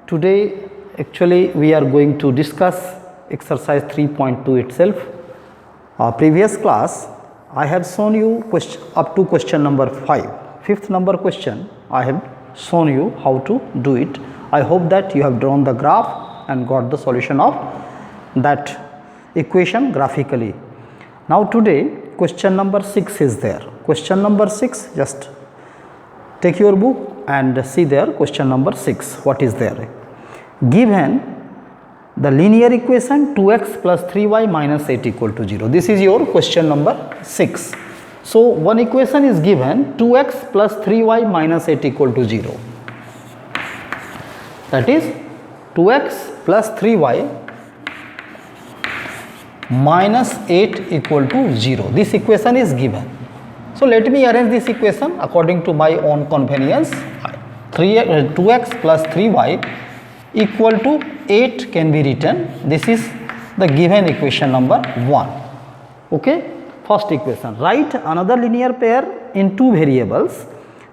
Today actually we are going to discuss exercise 3.2 itself. Previous class I have shown you up to question number 5. Fifth number question I have shown you how to do it. I hope that you have drawn the graph and got the solution of that equation graphically. Now today question number 6 is there. Question number 6, just take your book and see there question number 6, what is there. Given the linear equation 2x plus 3y minus 8 equal to 0. This is your question number 6. So one equation is given 2x plus 3y minus 8 equal to 0. That is 2x plus 3y minus 8 equal to 0. This equation is given. So let me arrange this equation according to my own convenience. 2x plus 3y equal to 8 can be written. This is the given equation number 1. Okay. First equation. Write another linear pair in two variables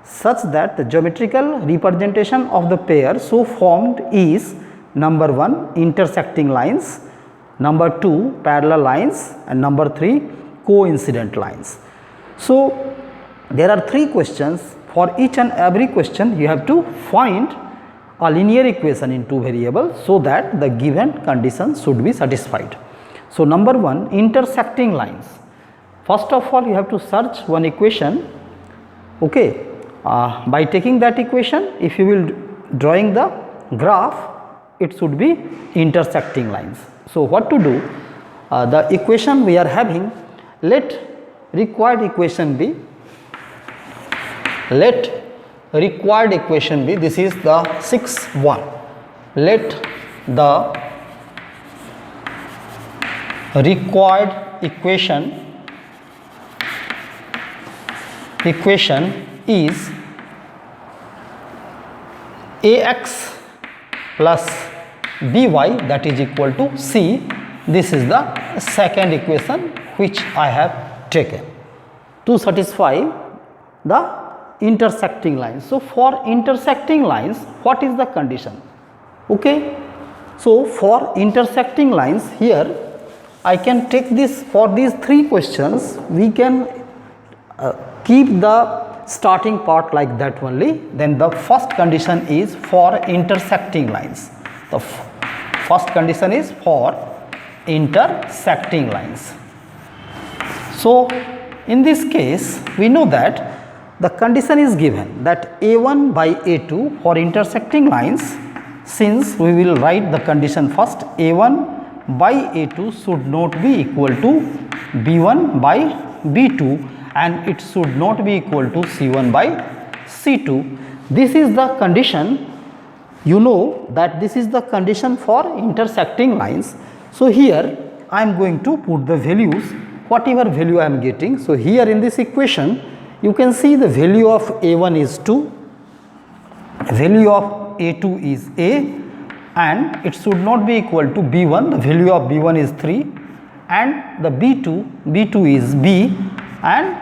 such that the geometrical representation of the pair so formed is number 1 intersecting lines, number 2 parallel lines, and number 3 coincident lines. So there are 3 questions. For each and every question you have to find a linear equation in two variables so that the given condition should be satisfied. So number 1 intersecting lines. First of all you have to search one equation. Okay. By taking that equation, if you will drawing the graph, it should be intersecting lines. So what to do? The equation we are having, let required equation be, let required equation be, this is the 6-1. Let the required equation is ax plus by, that is equal to c. This is the second equation which I have taken to satisfy the intersecting lines. So for intersecting lines, what is the condition? Okay. So for intersecting lines, here I can take this, for these 3 questions we can keep the starting part like that only. Then the first condition is for intersecting lines. The first condition is for intersecting lines. So in this case we know that the condition is given that a1 by a2 for intersecting lines. Since we will write the condition first, a1 by a2 should not be equal to b1 by b2 and it should not be equal to c1 by c2. This is the condition. You know that this is the condition for intersecting lines. So here I am going to put the values, whatever value I am getting. So here in this equation you can see the value of a1 is 2, value of a2 is a, and it should not be equal to b1. The value of b1 is 3 and the b2 is b, and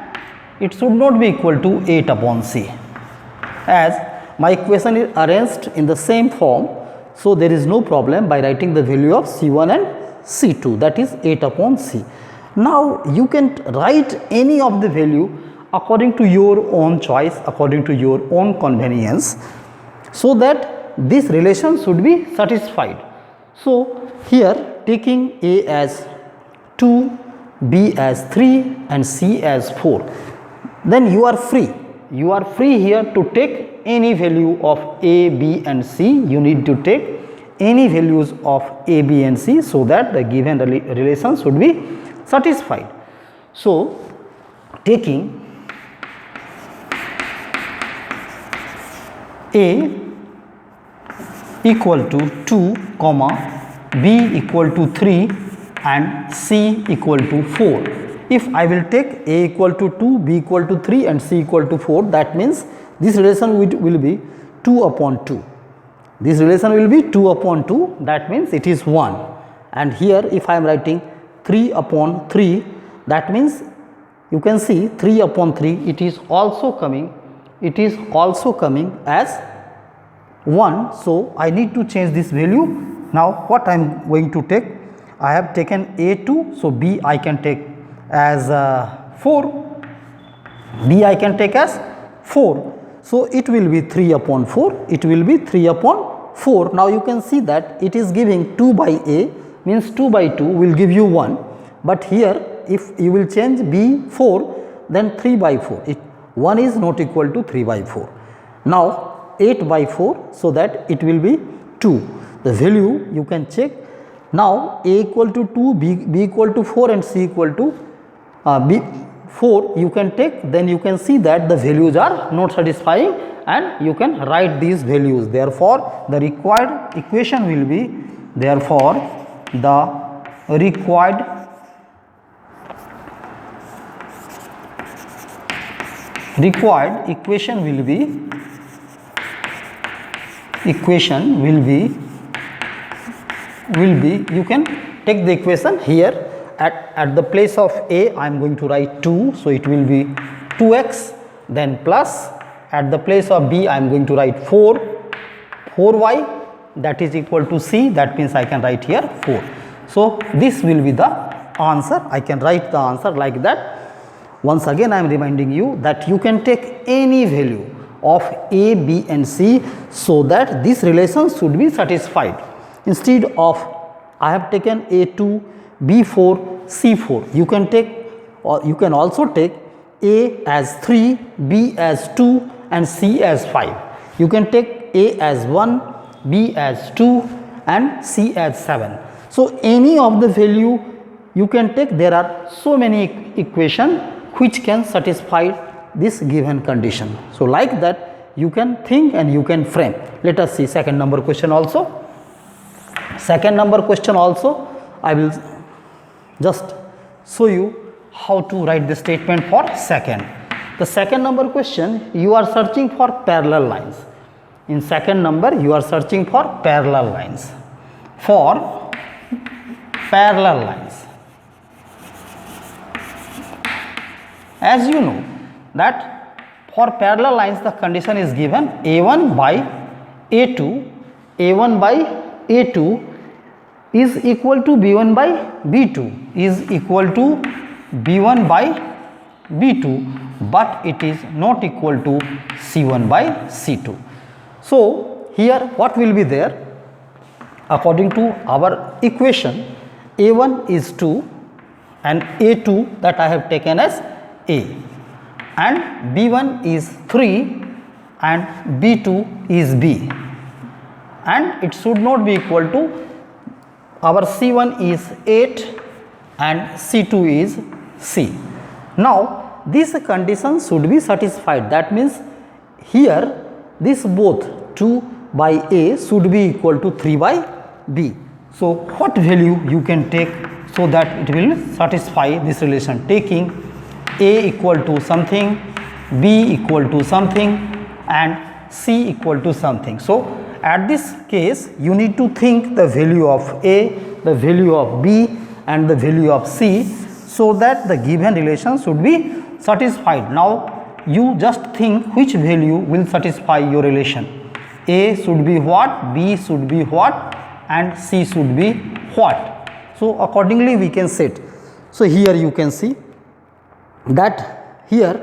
it should not be equal to 8 upon c. As my equation is arranged in the same form, so there is no problem by writing the value of c1 and c2, that is 8 upon c. Now you can write any of the value according to your own choice, according to your own convenience, so that this relation should be satisfied. So here taking a as 2, b as 3 and c as 4, then you are free. You are free here to take any value of a, b and c. You need to take any values of a, b and c so that the given relation should be satisfied. So taking a equal to 2, b equal to 3 and c equal to 4. If I will take a equal to 2, b equal to 3 and c equal to 4, that means this relation will be 2 upon 2. This relation will be 2 upon 2, that means it is 1. And here if I am writing 3 upon 3, that means you can see 3 upon 3, it is also coming as 1. So, I need to change this value. Now, what I am going to take? I have taken A2. So, B I can take as 4. B I can take as 4. So, it will be 3 upon 4. It will be 3 upon 4. Now, you can see that it is giving 2 by A, means 2 by 2 will give you 1. But here if you will change B 4, then 3 by 4. 1 is not equal to 3 by 4. Now, 8 by 4, so that it will be 2. The value you can check. Now, A equal to 2, B equal to 4 and C equal to B 4 you can take, then you can see that the values are not satisfying and you can write these values. Therefore, the required equation will be, therefore, the required equation will be you can take the equation here. At the place of A I am going to write 2, so it will be 2x, then plus at the place of B I am going to write 4y, that is equal to C, that means I can write here 4. So, this will be the answer. I can write the answer like that. Once again I am reminding you that you can take any value of A, B and C, so that this relation should be satisfied. Instead of I have taken A2, B4, C4, you can take, or you can also take A as 3, B as 2 and C as 5. You can take A as 1, B as 2 and C as 7. So, any of the value you can take. There are so many equations which can satisfy this given condition. So, like that you can think and you can frame. Let us see second number question also. Second number question also I will just show you how to write the statement for second. The second number question, you are searching for parallel lines. In second number you are searching for parallel lines. For parallel lines, as you know that for parallel lines the condition is given A1 by A2, A1 by A2 is equal to B1 by B2, is equal to B1 by B2, but it is not equal to C1 by C2. So, here what will be there? According to our equation, A1 is 2 and A2 that I have taken as A, and B1 is 3 and B2 is B, and it should not be equal to, our C1 is 8 and C2 is C. Now, this condition should be satisfied. That means, here this both 2 by A should be equal to 3 by B. So, what value you can take so that it will satisfy this relation? Taking A equal to something, B equal to something and C equal to something. So, at this case you need to think the value of A, the value of B and the value of C, so that the given relation should be satisfied. Now, you just think which value will satisfy your relation. A should be what, B should be what and C should be what. So, accordingly we can set. So, here you can see that here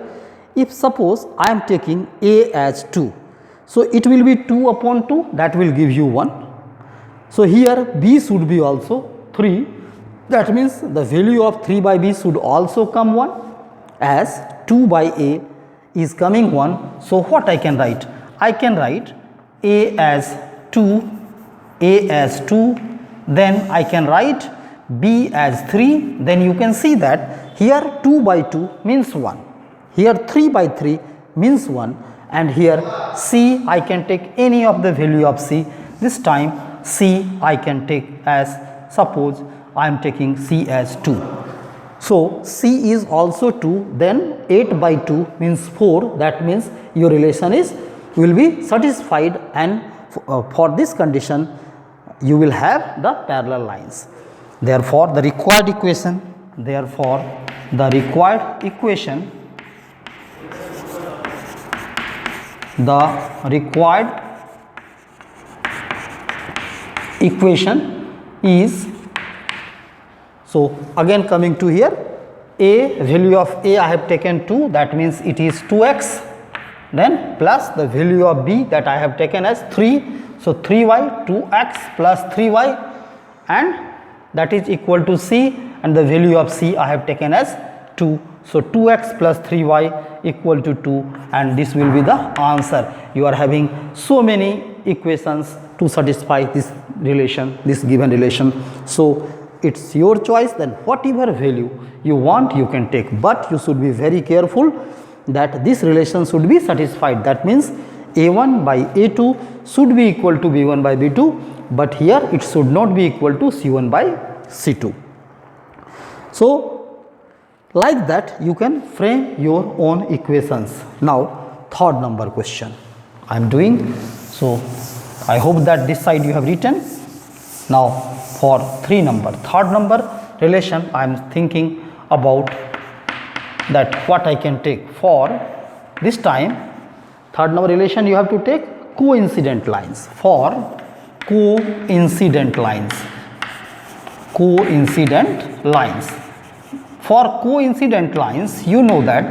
if suppose I am taking A as 2. So, it will be 2 upon 2, that will give you 1. So, here B should be also 3, that means the value of 3 by B should also come 1, as 2 by A is coming 1. So, what I can write? I can write A as 2, A as 2, then I can write B as 3, then you can see that here 2 by 2 means 1, here 3 by 3 means 1, and here C I can take any of the value of C. This time C I can take as, suppose I am taking C as 2. So, C is also 2, then 8 by 2 means 4, that means your relation will be satisfied, and for this condition you will have the parallel lines. Therefore, the required equation, equation is, so again coming to here, a value of a I have taken 2, that means it is 2x, then plus the value of b that I have taken as 3, so 3y, 2x plus 3y, and that is equal to c, and the value of c I have taken as 2, so 2x plus 3y equal to 2, and this will be the answer. You are having so many equations to satisfy this relation, this given relation. So it's your choice, then whatever value you want you can take, but you should be very careful that this relation should be satisfied. That means a1 by a2 should be equal to b1 by b2, but here it should not be equal to c1 by c2. So like that you can frame your own equations. Now third number question I am doing. So I hope that this side you have written. Now for third number relation I am thinking about that what I can take. For this time third number relation you have to take coincident lines. For coincident lines, for coincident lines you know that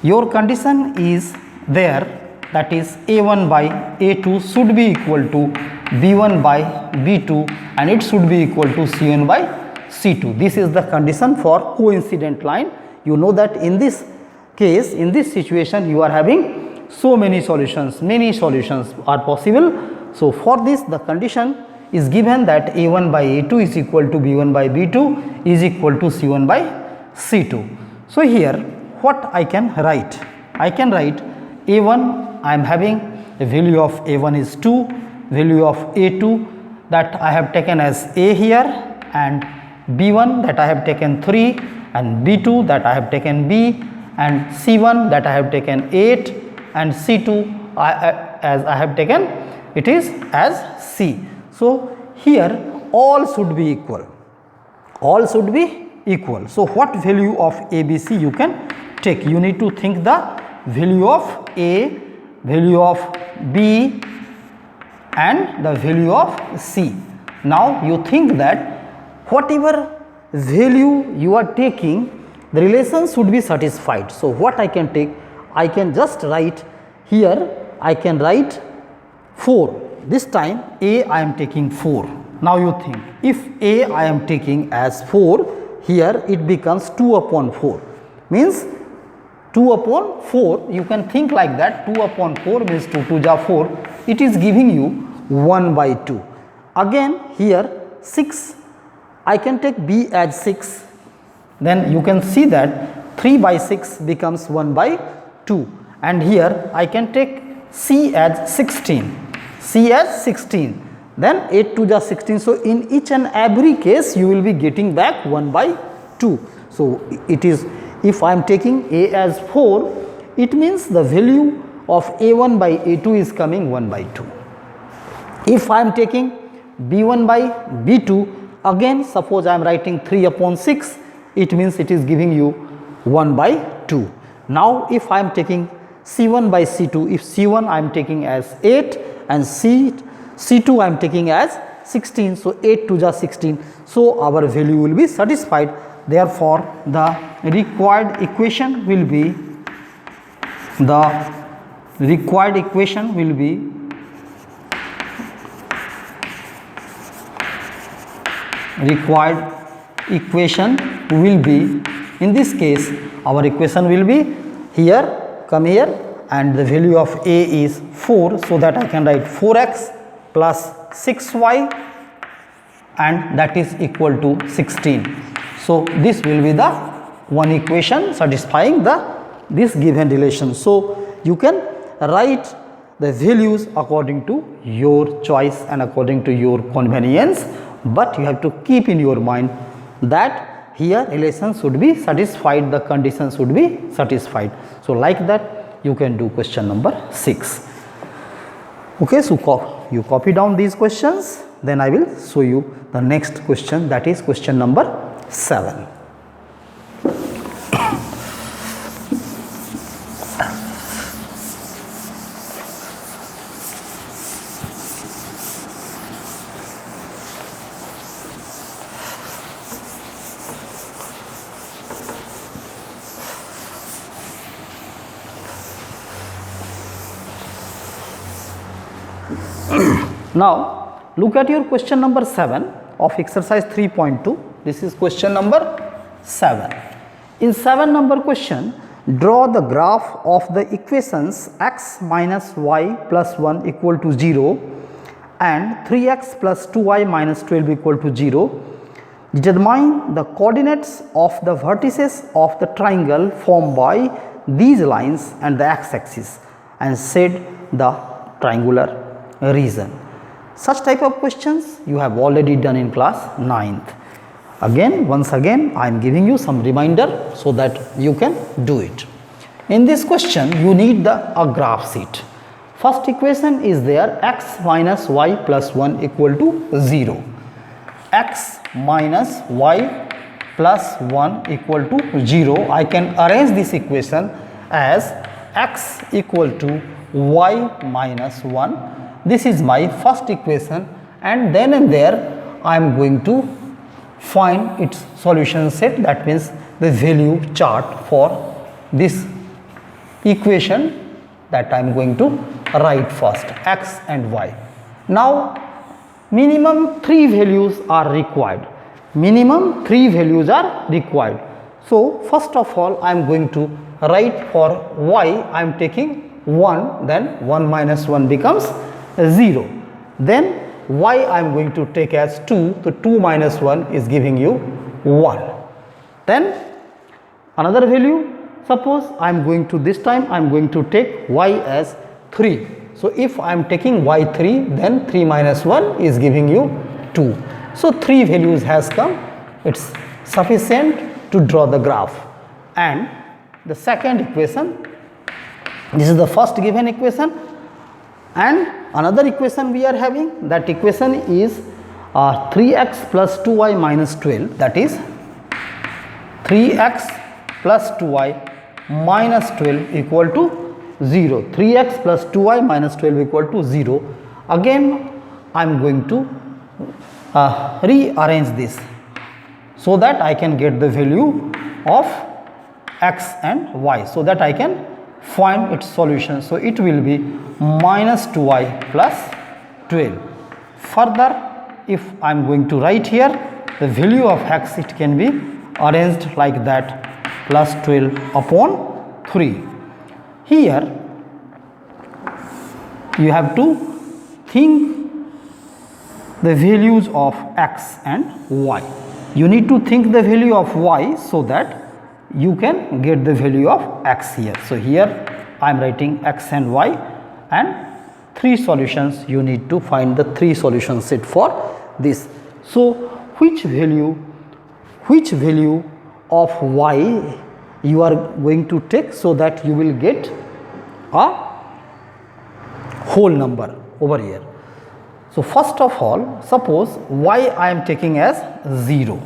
your condition is there, that is a1 by a2 should be equal to b1 by b2 and it should be equal to c1 by c2. This is the condition for coincident line. You know that in this case, in this situation you are having so many solutions, are possible. So for this the condition is given that a1 by a2 is equal to b1 by b2 is equal to c1 by c2. So here what I can write? I can write a1, I am having the value of a1 is 2, value of a2 that I have taken as a here, and b1 that I have taken 3, and b2 that I have taken b, and c1 that I have taken 8, and c2 as I have taken it is as c. So here all should be equal, all should be equal. So what value of ABC you can take? You need to think the value of A, value of B and the value of C. Now you think that whatever value you are taking, the relation should be satisfied. So what I can take? I can just write here, I can write 4. This time A I am taking 4. Now you think, if A I am taking as 4, here it becomes 2 upon 4, means 2 upon 4, you can think like that, 2 upon 4 means 2 2 ja 4, it is giving you 1 by 2. Again here 6, I can take B as 6, then you can see that 3 by 6 becomes 1 by 2, and here I can take C as 16, C as 16, then 8 2 ja 16. So in each and every case you will be getting back 1 by 2. So it is, if I am taking A as 4, it means the value of A1 by A2 is coming 1 by 2. If I am taking B1 by B2, again suppose I am writing 3 upon 6, it means it is giving you 1 by 2. Now if I am taking C1 by C2, if C1 I am taking as 8 and C2 I am taking as 16, so 8 2 ja 16, so our value will be satisfied. Therefore the required equation will be, in this case our equation will be here, come here, and the value of A is 4, so that I can write 4x plus 6y and that is equal to 16. So this will be the one equation satisfying this given relation. So you can write the values according to your choice and according to your convenience, but you have to keep in your mind that here relation should be satisfied, the condition should be satisfied. So like that you can do question number 6. Okay, so you copy down these questions, then I will show you the next question, that is question number 7. Now look at your question number 7 of exercise 3.2. This is question number 7. In 7 number question, draw the graph of the equations x minus y plus 1 equal to 0 and 3x plus 2y minus 12 equal to 0. Determine the coordinates of the vertices of the triangle formed by these lines and the x-axis and set the triangular region. Such type of questions you have already done in class 9th. Again, once again I am giving you some reminder so that you can do it. In this question you need a graph sheet. First equation is there, x minus y plus 1 equal to 0. X minus y plus 1 equal to 0. I can arrange this equation as x equal to y minus 1. This is my first equation, and then and there I am going to find its solution set, that means the value chart for this equation that I am going to write first, x and y. Now minimum 3 values are required. Minimum 3 values are required. So first of all I am going to write for y, I am taking 1, then 1 minus 1 becomes 0. Then y I am going to take as 2, so 2 minus 1 is giving you 1. Then another value, suppose I am going to, this time I am going to take y as 3. So if I am taking y3, then 3 minus 1 is giving you 2. So 3 values has come, it is sufficient to draw the graph. And the second equation, this is the first given equation, and another equation we are having, that equation is 3x plus 2y minus 12, that is 3x plus 2y minus 12 equal to 0. 3x plus 2y minus 12 equal to 0. Again I am going to rearrange this so that I can get the value of x and y, so that I can find its solution. So it will be minus 2y plus 12. Further, if I am going to write here the value of x, it can be arranged like that, plus 12 upon 3. Here you have to think the values of x and y. You need to think the value of y so that you can get the value of x here. So here I am writing x and y, and 3 solutions, you need to find the 3 solution set for this. So which value of y you are going to take so that you will get a whole number over here. So first of all, suppose y I am taking as 0.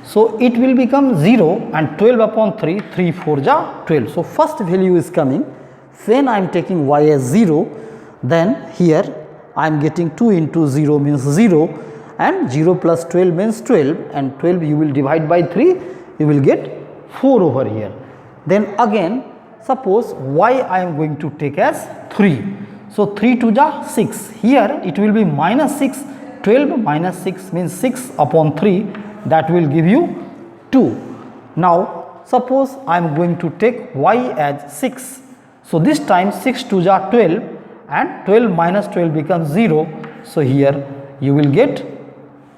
So it will become 0, and 12 upon 3, 3 4 ja 12. So first value is coming. When I am taking y as 0, then here I am getting 2 into 0 means 0, and 0 plus 12 means 12, and 12 you will divide by 3, you will get 4 over here. Then again suppose y I am going to take as 3. So 3 2 ja 6. Here it will be minus 6. 12 minus 6 means 6 upon 3, that will give you 2. Now suppose I am going to take y as 6. So this time 6 2 ja 12, and 12 minus 12 becomes 0. So here you will get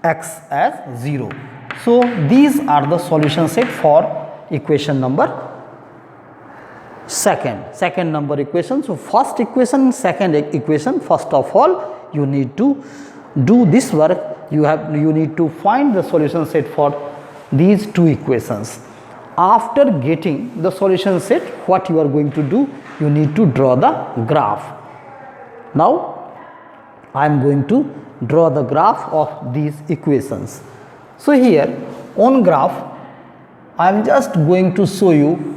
x as 0. So these are the solution set for equation number second number equation. So first equation, second equation, first of all you need to do this work. You need to find the solution set for these 2 equations. After getting the solution set, what you are going to do, you need to draw the graph. Now I am going to draw the graph of these equations. So here on graph I am just going to show you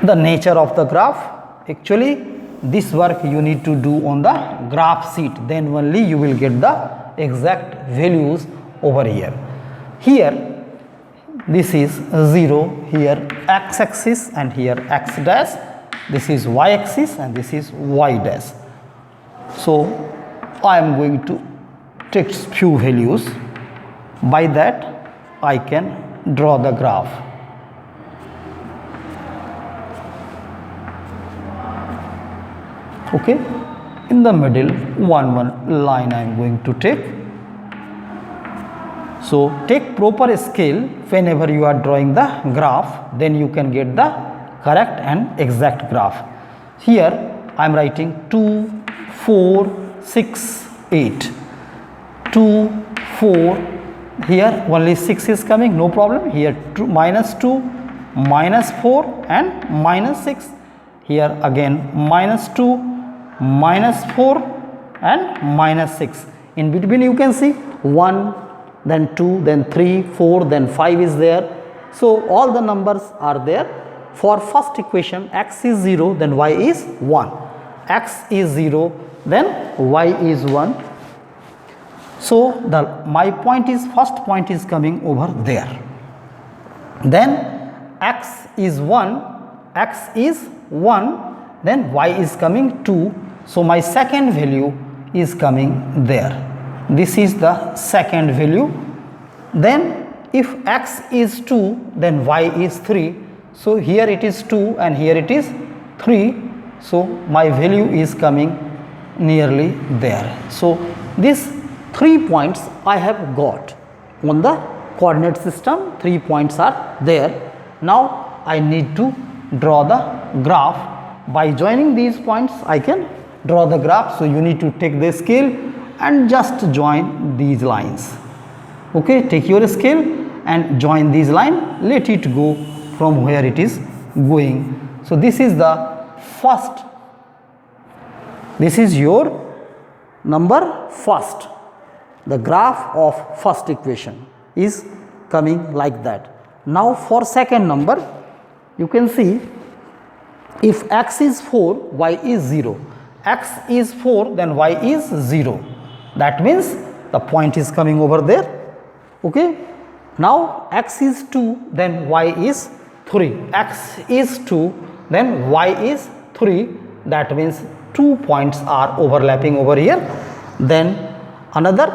the nature of the graph. Actually this work you need to do on the graph sheet, then only you will get the exact values over here. Here this is 0, here x axis and here x dash, this is y axis and this is y dash. So I am going to take few values. By that I can draw the graph. Okay, in the middle one line I am going to take. So take proper scale whenever you are drawing the graph, then you can get the correct and exact graph. Here I am writing 2, 4, 6, 8. 2, 4, here only 6 is coming, no problem. Here -2, -4 and -6. Here again -2, -4 and -6. In between you can see 1, then 2, then 3, 4, then 5 is there. So all the numbers are there. For first equation, x is 0, then y is 1. X is 0, then y is 1. So my point is, first point is coming over there. Then x is 1, then y is coming 2. So my second value is coming there. This is the second value. Then if x is 2, then y is 3. So here it is 2 and here it is 3. So my value is coming nearly there. So these 3 points I have got on the coordinate system. 3 points are there. Now I need to draw the graph. By joining these points I can draw the graph. So you need to take the scale and just join these lines. Okay, take your scale and join these lines. Let it go from where it is going. So this is the first, this is your number first. The graph of first equation is coming like that. Now for second number, you can see if x is 4, y is 0. X is 4, then y is 0. That means the point is coming over there. Okay. Now x is 2, then y is 3. X is 2, then y is 3. That means 2 points are overlapping over here. Then another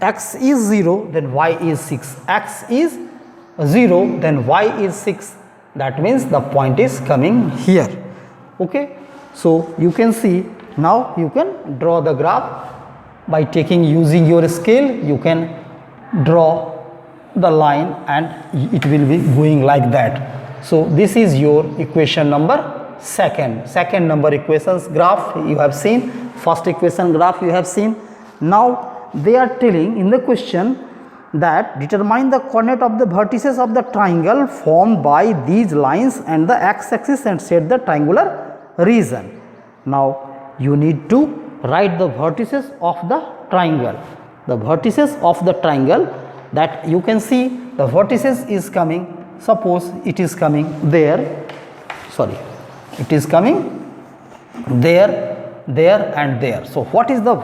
x is 0, then y is 6. X is 0, then y is 6. That means the point is coming here. Okay. So you can see, now you can draw the graph by using your scale. You can draw the line and it will be going like that. So this is your equation number second number equations graph you have seen. First equation graph you have seen. Now they are telling in the question that determine the coordinate of the vertices of the triangle formed by these lines and the x-axis and set the triangular region. Now you need to write the vertices of the triangle. The vertices of the triangle, that you can see the vertices is coming, suppose it is coming there, sorry, it is coming there, there and there. So what is the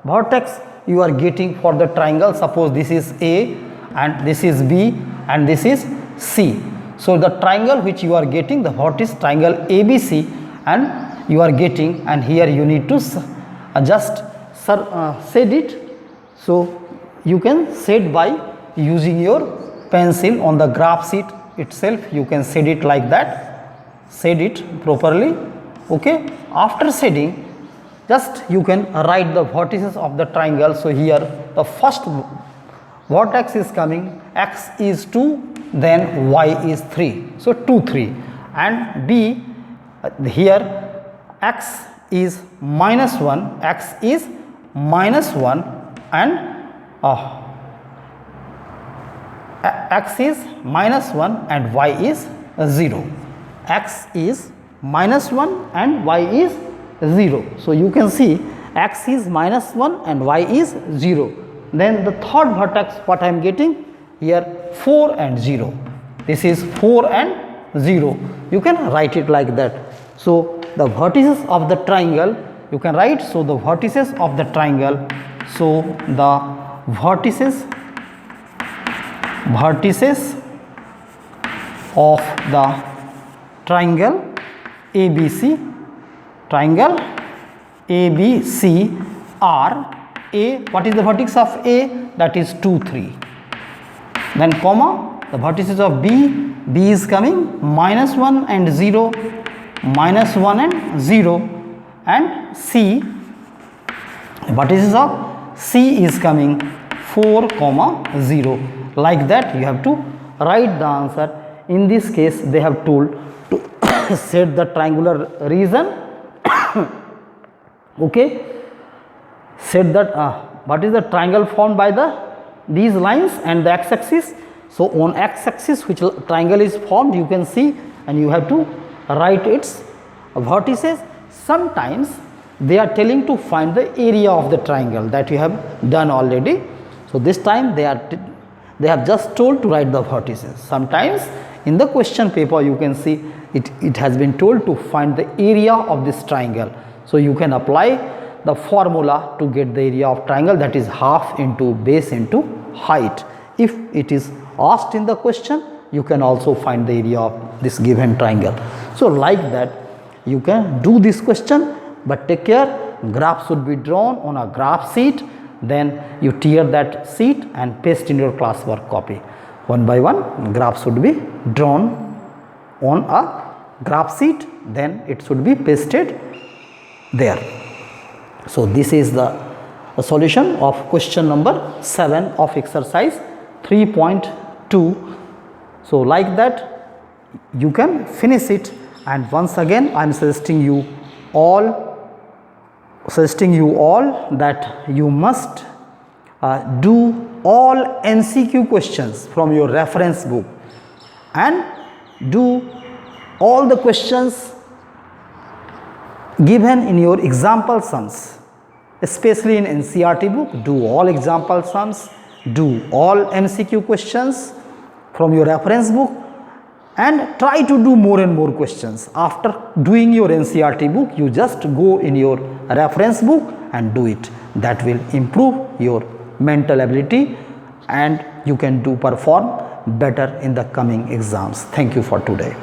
vertex you are getting for the triangle? Suppose this is A and this is B and this is C. So the triangle which you are getting, the vertex triangle ABC, and you are getting, and here you need to just shade it. So you can shade by using your pencil on the graph sheet itself. You can shade it like that, shade it properly. Okay. After shading, just you can write the vertices of the triangle. So here the first vertex is coming, x is 2, then y is 3. So 2, 3, and B here x is -1, x is -1 and x is -1 and y is 0. X is -1 and y is 0. So you can see x is -1 and y is 0. Then the third vertex, what I am getting here, 4 and 0. This is 4 and 0. You can write it like that. So the vertices of the triangle you can write. So the vertices of the triangle, so the vertices of the triangle ABC, triangle ABC are A, what is the vertex of A? That is 2, 3. Then comma, the vertices of B is coming -1 and 0, -1 and 0, and C, the vertices of C is coming 4, 0. Like that you have to write the answer. In this case they have told to set the triangular region. Okay, set that what is the triangle formed by these lines and the x-axis. So on x-axis which triangle is formed, you can see, and you have to write its vertices. Sometimes they are telling to find the area of the triangle, that you have done already. So this time they have just told to write the vertices. Sometimes in the question paper you can see it has been told to find the area of this triangle. So you can apply the formula to get the area of triangle, that is half into base into height. If it is asked in the question, you can also find the area of this given triangle. So like that you can do this question, but take care, graph should be drawn on a graph sheet. Then you tear that sheet and paste in your classwork copy. One by one graph should be drawn on a graph sheet, then it should be pasted there. So this is the solution of question number 7 of exercise 3.2. So like that you can finish it, and once again I am suggesting you all that you must do all MCQ questions from your reference book, and do all the questions given in your example sums, especially in NCERT book. Do all example sums, do all MCQ questions from your reference book, and try to do more and more questions. After doing your NCERT book, you just go in your reference book and do it. That will improve your mental ability, and you can perform better in the coming exams. Thank you for today.